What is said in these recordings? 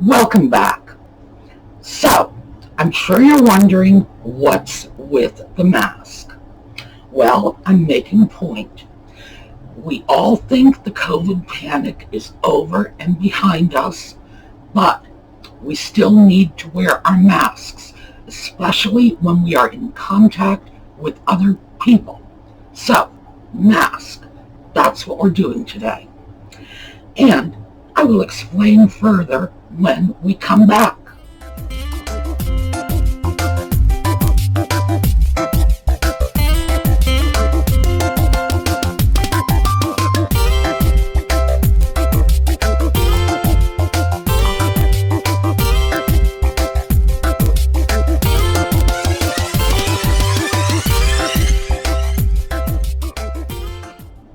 Welcome back. So, I'm sure you're wondering what's with the mask. Well, I'm making a point. We all think the COVID panic is over and behind us, but we still need to wear our masks, especially when we are in contact with other people. So, mask. That's what we're doing today. And I will explain further when we come back.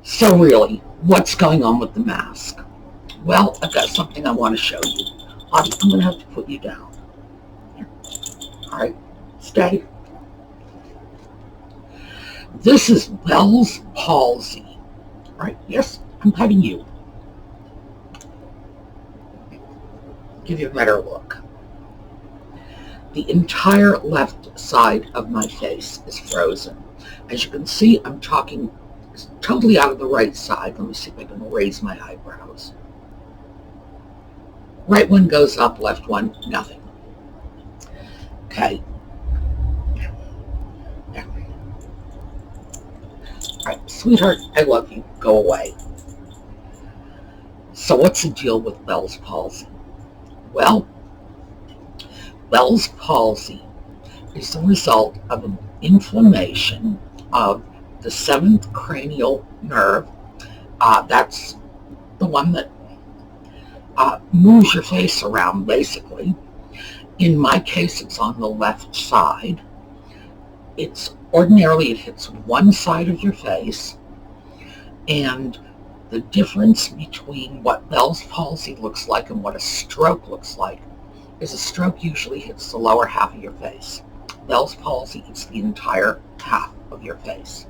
So really, what's going on with the mask? Well, I've got something I want to show you. I'm going to have to put you down. Here. All right, stay. This is Bell's palsy. All right, yes, I'm petting you. Give you a better look. The entire left side of my face is frozen. As you can see, I'm talking totally out of the right side. Let me see if I can raise my eyebrows. Right one goes up, left one, nothing. Okay. Yeah. All right, sweetheart, I love you. Go away. So what's the deal with Bell's palsy? Well, Bell's palsy is the result of an inflammation of the 7th cranial nerve. That's the one that moves your face around, basically. In my case, it's on the left side. Ordinarily it hits one side of your face, and the difference between what Bell's palsy looks like and what a stroke looks like is a stroke usually hits the lower half of your face. Bell's palsy hits the entire half of your face.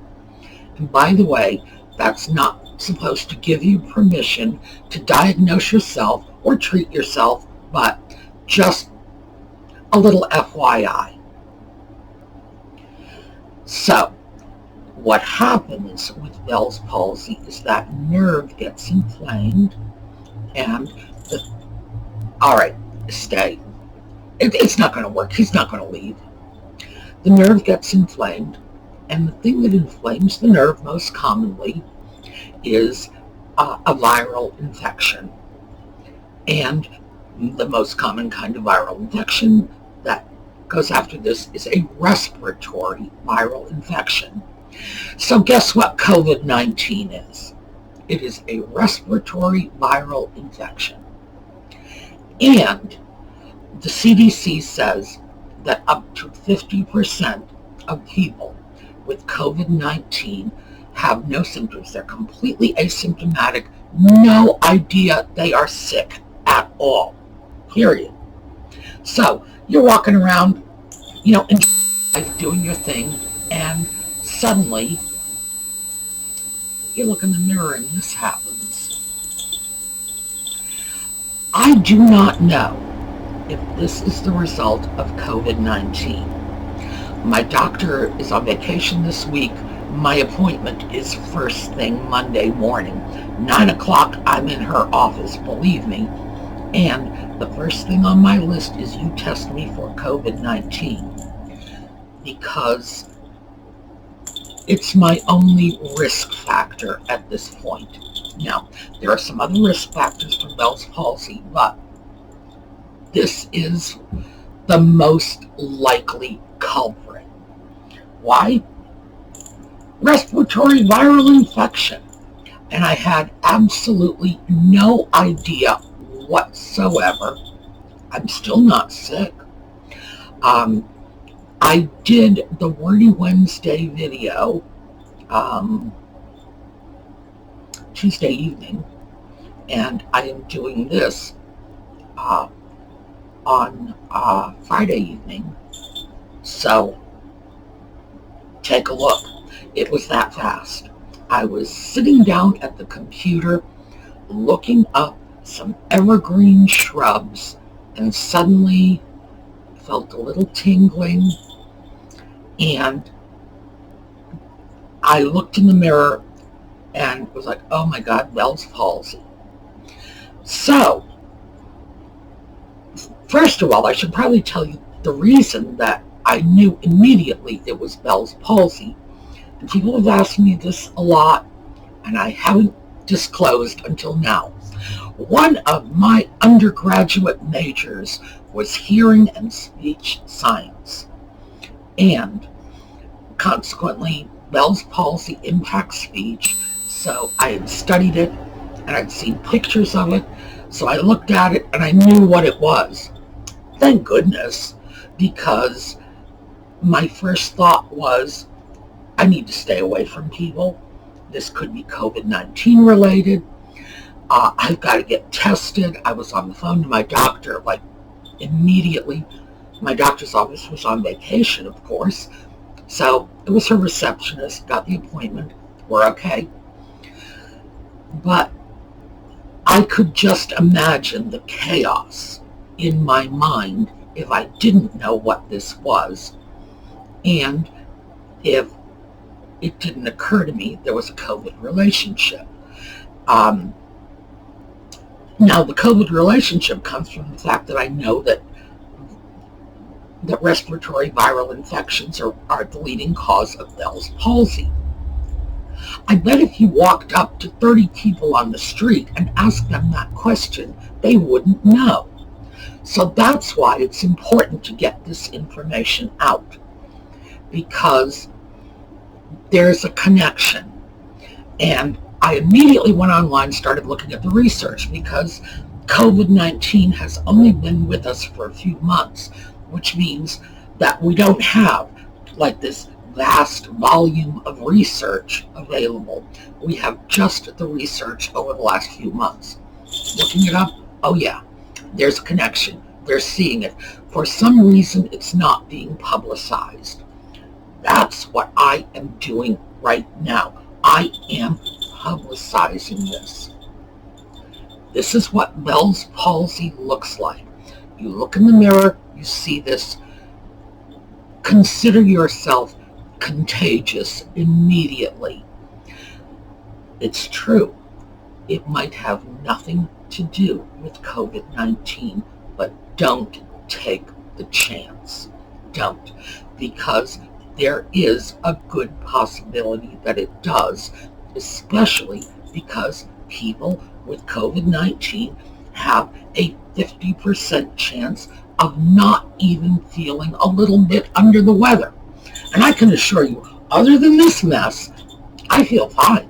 And by the way, that's not supposed to give you permission to diagnose yourself or treat yourself, but just a little FYI. So, what happens with Bell's palsy is that nerve gets inflamed and all right, stay. It's not going to work. He's not going to leave. The nerve gets inflamed, and the thing that inflames the nerve most commonly is a viral infection. And the most common kind of viral infection that goes after this is a respiratory viral infection. So guess what COVID-19 is? It is a respiratory viral infection. And the CDC says that up to 50% of people with COVID-19 have no symptoms. They're completely asymptomatic, no idea they are sick at all, period. So you're walking around, doing your thing, and suddenly you look in the mirror and this happens. I do not know if this is the result of COVID-19. My doctor is on vacation this week. My appointment is first thing Monday morning. 9 o'clock, I'm in her office, believe me. And the first thing on my list is you test me for COVID-19. Because it's my only risk factor at this point. Now, there are some other risk factors for Bell's palsy, but this is the most likely culprit. Why? Respiratory viral infection. And I had absolutely no idea whatsoever. I'm still not sick. I did the Wordy Wednesday video Tuesday evening, and I am doing this on Friday evening. So take a look. It was that fast. I was sitting down at the computer looking up some evergreen shrubs and suddenly felt a little tingling, and I looked in the mirror and was like, oh my God, Bell's palsy. So, first of all, I should probably tell you the reason that I knew immediately it was Bell's palsy. And people have asked me this a lot, and I haven't disclosed until now. One of my undergraduate majors was hearing and speech science, and consequently, Bell's palsy impacts speech, so I had studied it, and I'd seen pictures of it, so I looked at it, and I knew what it was. Thank goodness, because my first thought was, I need to stay away from people. This could be COVID-19 related. I've got to get tested. I was on the phone to my doctor, like, immediately. My doctor's office was on vacation, of course. So it was her receptionist, got the appointment. We're okay. But I could just imagine the chaos in my mind if I didn't know what this was, and if it didn't occur to me there was a COVID relationship. Now, the COVID relationship comes from the fact that I know that respiratory viral infections are the leading cause of Bell's palsy. I bet if you walked up to 30 people on the street and asked them that question, they wouldn't know. So that's why it's important to get this information out, because there's a connection. And I immediately went online and started looking at the research, because COVID-19 has only been with us for a few months, which means that we don't have like this vast volume of research available. We have just the research over the last few months. Looking it up, oh yeah, there's a connection. They're seeing it. For some reason, it's not being publicized. That's what I am doing right now. I am publicizing this. This is what Bell's palsy looks like. You look in the mirror, you see this. Consider yourself contagious immediately. It's true. It might have nothing to do with COVID-19, but don't take the chance. Don't. Because there is a good possibility that it does, especially because people with COVID-19 have a 50% chance of not even feeling a little bit under the weather. And I can assure you, other than this mess, I feel fine.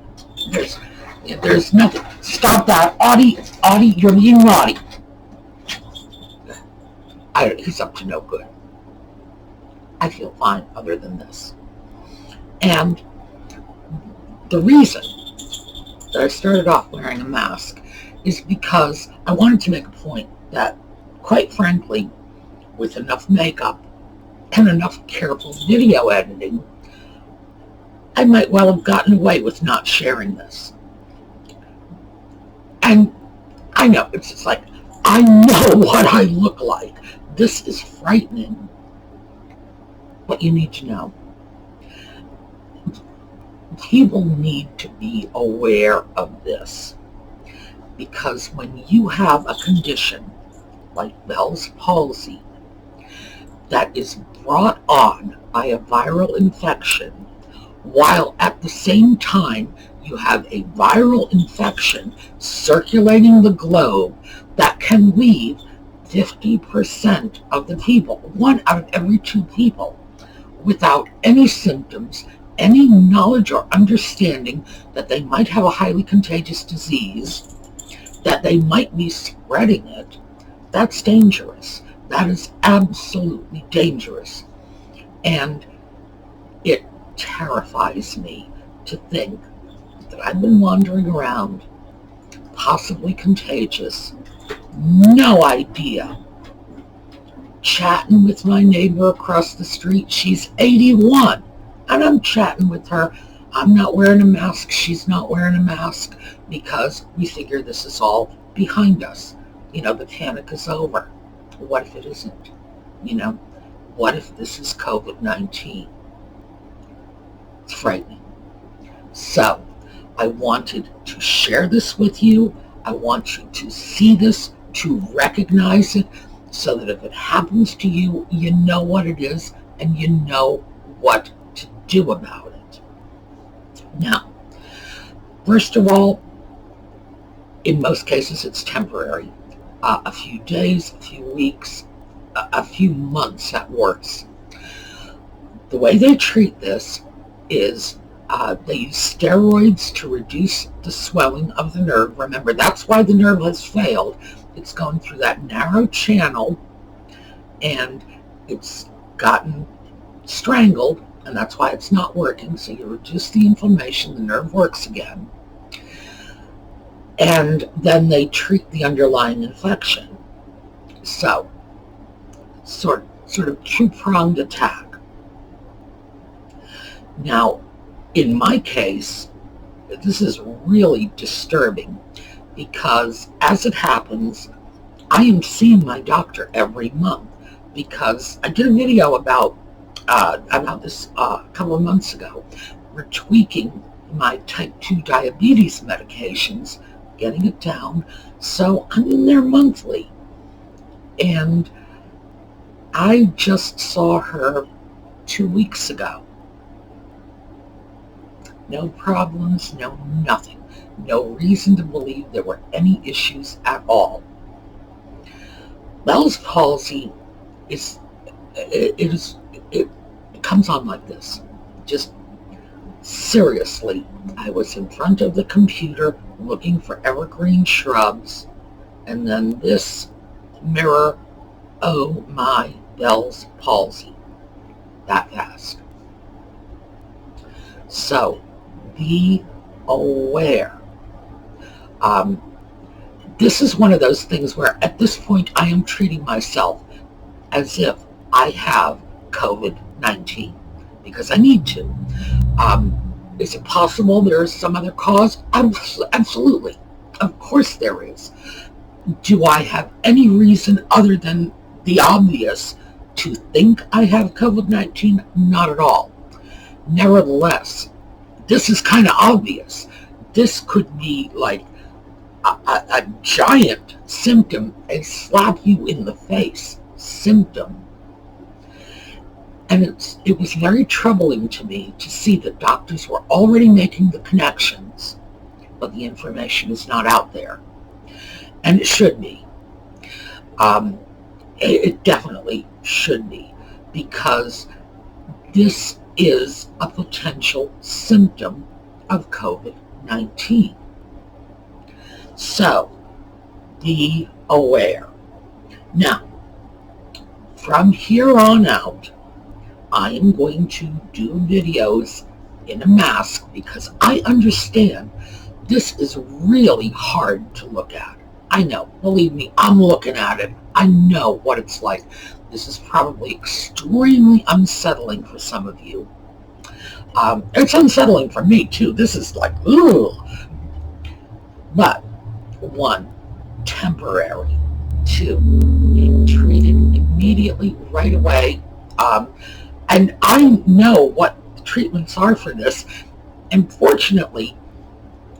There's nothing. Stop that. Audie, you're being naughty. He's up to no good. I feel fine other than this. And the reason that I started off wearing a mask is because I wanted to make a point that, quite frankly, with enough makeup and enough careful video editing, I might well have gotten away with not sharing this. And I know, it's just like, I know what I look like. This is frightening. But you need to know. People need to be aware of this, because when you have a condition like Bell's palsy that is brought on by a viral infection, while at the same time you have a viral infection circulating the globe that can leave 50% of the people, 1 out of every 2 people, without any symptoms, any knowledge or understanding that they might have a highly contagious disease, that they might be spreading it, that's dangerous. That is absolutely dangerous. And it terrifies me to think that I've been wandering around, possibly contagious, no idea, chatting with my neighbor across the street. She's 81, and I'm chatting with her. I'm not wearing a mask. She's not wearing a mask, because we figure this is all behind us. The panic is over. What if it isn't? You know, what if this is COVID-19? It's frightening. So I wanted to share this with you. I want you to see this, to recognize it, so that if it happens to you, you know what it is and you know what to do about it. Now, first of all, in most cases it's temporary. A few days, a few weeks, a few months at worst. The way they treat this is they use steroids to reduce the swelling of the nerve. Remember, that's why the nerve has failed. It's going through that narrow channel and it's gotten strangled, and that's why it's not working. So you reduce the inflammation, the nerve works again. And then they treat the underlying infection. So, sort of two-pronged attack. Now, in my case, this is really disturbing because, as it happens, I am seeing my doctor every month because I did a video about this a couple of months ago. We're tweaking my type 2 diabetes medications, getting it down, so I'm in there monthly. And I just saw her 2 weeks ago. No problems, no nothing. No reason to believe there were any issues at all. Bell's palsy it comes on like this. Just seriously, I was in front of the computer looking for evergreen shrubs, and then this mirror, oh my, Bell's palsy. That fast. So, be aware. This is one of those things where at this point I am treating myself as if I have COVID-19 because I need to. Is it possible there is some other cause? Absolutely. Of course there is. Do I have any reason other than the obvious to think I have COVID-19? Not at all. Nevertheless, this is kind of obvious. This could be like a giant symptom, a slap you in the face symptom. And it was very troubling to me to see that doctors were already making the connections, but the information is not out there. And it should be. It definitely should be, because this is a potential symptom of COVID-19. So, be aware. Now, from here on out, I am going to do videos in a mask because I understand this is really hard to look at. I know, believe me, I'm looking at it. I know what it's like. This is probably extremely unsettling for some of you. It's unsettling for me too. This is like, ugh. But, 1, temporary. 2, treated immediately, right away. And I know what the treatments are for this. And fortunately,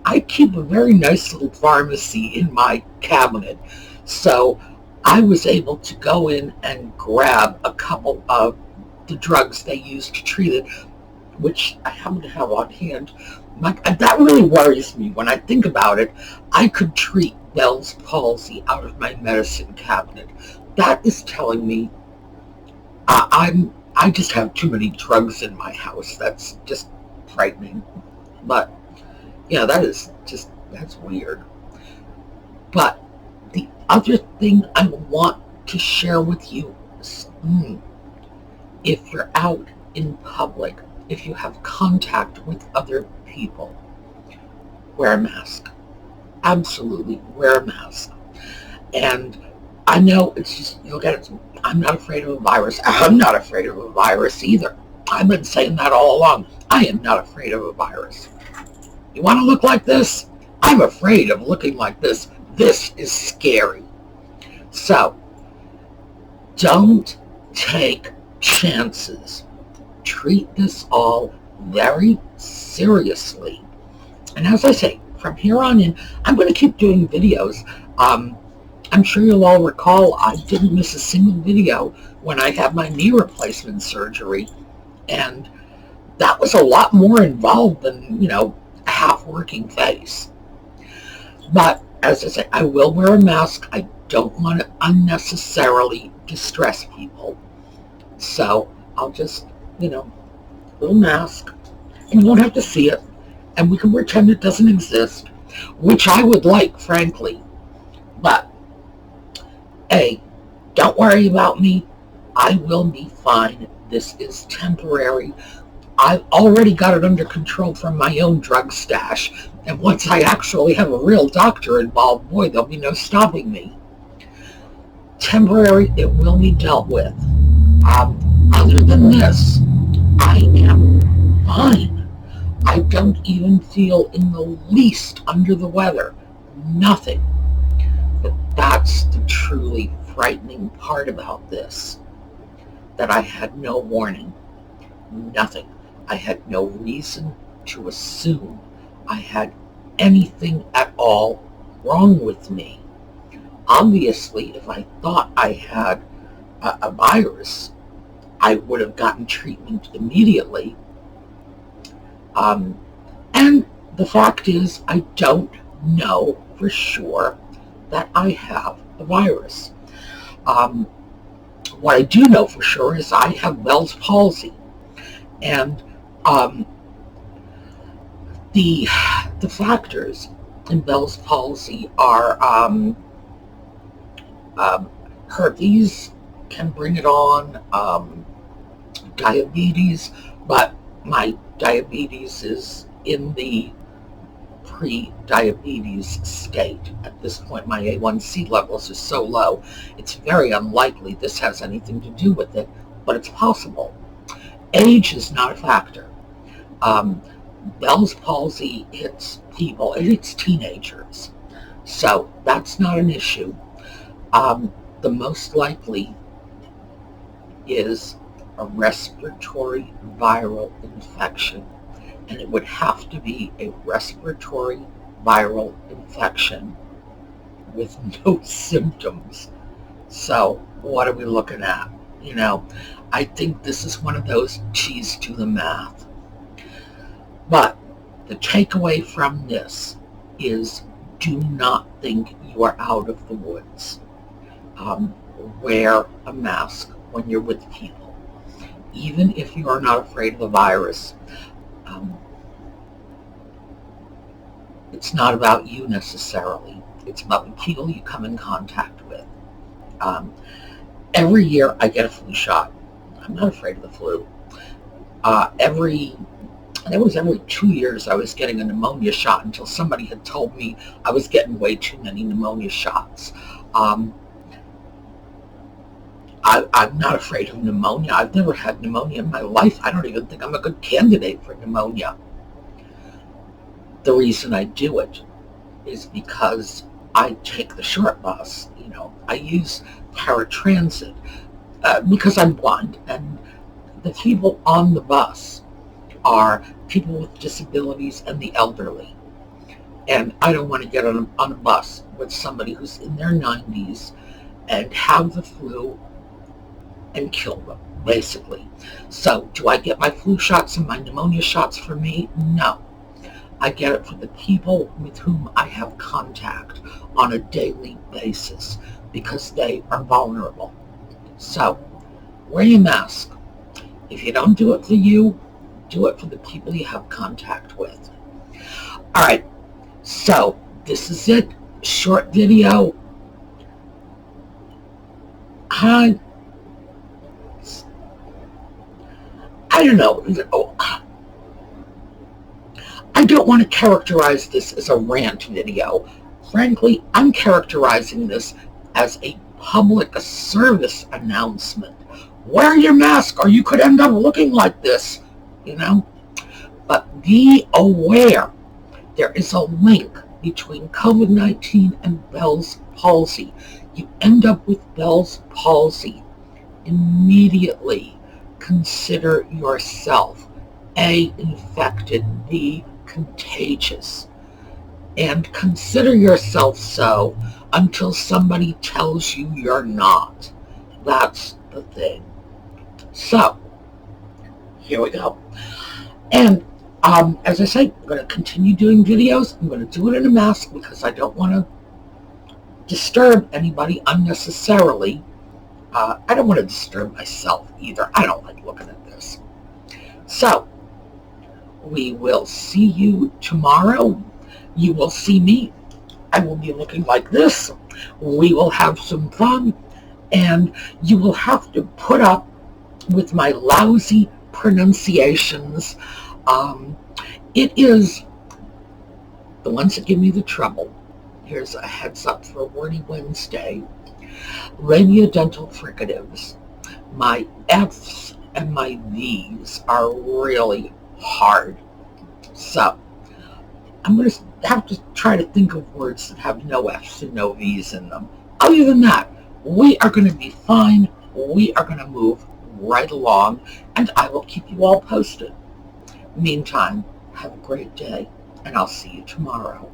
I keep a very nice little pharmacy in my cabinet. So I was able to go in and grab a couple of the drugs they use to treat it, which I happen to have on hand. That really worries me when I think about it. I could treat Bell's palsy out of my medicine cabinet. That is telling me I just have too many drugs in my house. That's just frightening. But, yeah, that's weird. But the other thing I want to share with you is, if you're out in public, if you have contact with other people, wear a mask. Absolutely, wear a mask. And I know it's just, you look at it, I'm not afraid of a virus. I'm not afraid of a virus either. I've been saying that all along. I am not afraid of a virus. You want to look like this? I'm afraid of looking like this. This is scary. So, Don't take chances. Treat this all very seriously. And as I say, from here on in, I'm going to keep doing videos. I'm sure you'll all recall I didn't miss a single video when I had my knee replacement surgery. And that was a lot more involved than, a half-working face. But as I say, I will wear a mask. I don't want to unnecessarily distress people. So I'll just, little mask. And you won't have to see it. And we can pretend it doesn't exist, which I would like, frankly. But, hey, don't worry about me. I will be fine. This is temporary. I've already got it under control from my own drug stash. And once I actually have a real doctor involved, boy, there'll be no stopping me. Temporary, it will be dealt with. Other than this, I am fine. I don't even feel in the least under the weather. Nothing. But that's the truly frightening part about this. That I had no warning. Nothing. I had no reason to assume I had anything at all wrong with me. Obviously, if I thought I had a virus, I would have gotten treatment immediately. And the fact is, I don't know for sure that I have the virus. What I do know for sure is I have Bell's palsy. And the factors in Bell's palsy are herpes can bring it on, diabetes, but my diabetes is in the pre-diabetes state. At this point, my A1C levels are so low, it's very unlikely this has anything to do with it, but it's possible. Age is not a factor. Bell's palsy hits people, it hits teenagers, so that's not an issue. The most likely is a respiratory viral infection, and it would have to be a respiratory viral infection with no symptoms. So what are we looking at? I think this is one of those cheese to the math. But the takeaway from this is, do not think you are out of the woods. Wear a mask when you're with people. Even if you are not afraid of the virus, it's not about you necessarily. It's about the people you come in contact with. Every year I get a flu shot. I'm not afraid of the flu. Every 2 years I was getting a pneumonia shot until somebody had told me I was getting way too many pneumonia shots. I'm not afraid of pneumonia. I've never had pneumonia in my life. I don't even think I'm a good candidate for pneumonia. The reason I do it is because I take the short bus. I use paratransit because I'm blind, and the people on the bus are people with disabilities and the elderly. And I don't want to get on a bus with somebody who's in their 90s and have the flu and kill them, basically. So, do I get my flu shots and my pneumonia shots for me? No. I get it for the people with whom I have contact on a daily basis because they are vulnerable. So, wear your mask. If you don't do it for you, do it for the people you have contact with. All right, so this is it. Short video. I don't know. I don't want to characterize this as a rant video. Frankly, I'm characterizing this as a public service announcement. Wear your mask or you could end up looking like this, But be aware. There is a link between COVID-19 and Bell's palsy. You end up with Bell's palsy. immediately consider yourself A, infected, B, contagious. And consider yourself so until somebody tells you you're not. That's the thing. So, here we go. And as I say, I'm going to continue doing videos. I'm going to do it in a mask because I don't want to disturb anybody unnecessarily. I don't want to disturb myself either. I don't like looking at this. So, we will see you tomorrow. You will see me. I will be looking like this. We will have some fun. And you will have to put up with my lousy pronunciations. It is the ones that give me the trouble. Here's a heads up for Wordy Wednesday. Labiodental fricatives. My F's and my V's are really hard. So, I'm going to have to try to think of words that have no F's and no V's in them. Other than that, we are going to be fine. We are going to move right along, and I will keep you all posted. Meantime, have a great day, and I'll see you tomorrow.